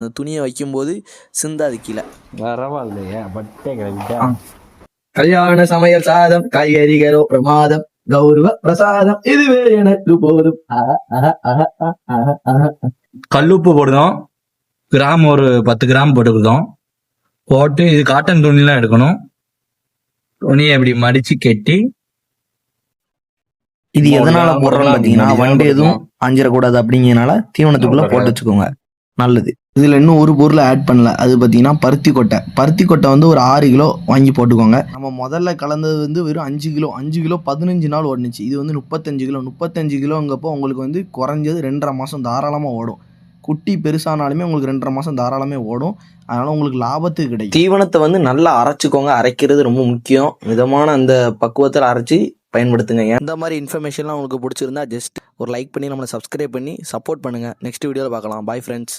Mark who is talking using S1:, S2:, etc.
S1: அந்த துணியை வைக்கும்போது சிந்தாது கீழே.
S2: பரவாயில்லையே பட்டே கிளம்பிட்டா.
S3: கல்யாண சமையல் சாதம் காய்கறிகளோ பிரமாதம் கௌரவ பிரசாதம் இதுவே எனக்கு போதும்.
S4: கல்லுப்பு போடுதோம், கிராம் ஒரு 10 கிராம் போட்டுக்கிட்டோம். போட்டு இது காட்டன் துணிலாம் எடுக்கணும். துணியை இப்படி மடிச்சு கெட்டி
S3: இது எதனால போடுறோம்னு பாத்தீங்கன்னா வண்டு எதுவும் அஞ்சிடக்கூடாது அப்படிங்கிறனால தீவனத்துக்குள்ள போட்டு வச்சுக்கோங்க, நல்லது. இதுல இன்னும் ஒரு பொருளை ஆட் பண்ணல, அது பாத்தீங்கன்னா பருத்தி கொட்டை. பருத்தி கொட்டை வந்து ஒரு 6 கிலோ வாங்கி போட்டுக்கோங்க. நம்ம முதல்ல கலந்தது வந்து வெறும் 5 கிலோ 15 நாள் ஓடுனுச்சு. இது வந்து 35 கிலோங்கப்போ உங்களுக்கு வந்து குறைஞ்சது 2.5 மாசம் தாராளமா ஓடும். குட்டி பெருசானாலுமே உங்களுக்கு 2.5 மாசம் தாராளமே ஓடும். அதனால உங்களுக்கு லாபத்துக்கு கிடைக்கும். தீவனத்தை வந்து நல்லா அரைச்சிக்கோங்க, அரைக்கிறது ரொம்ப முக்கியம். மிதமான அந்த பக்குவத்தில் அரைச்சி பயன்படுத்துங்க. இந்த மாதிரி இன்ஃபர்மேஷன்லாம் உங்களுக்கு பிடிச்சிருந்தா ஜஸ்ட் ஒரு லைக் பண்ணி நம்மளை சப்ஸ்கிரைப் பண்ணி சப்போர்ட் பண்ணுங்கள். நெக்ஸ்ட் வீடியோவில் பார்க்கலாம். Bye friends.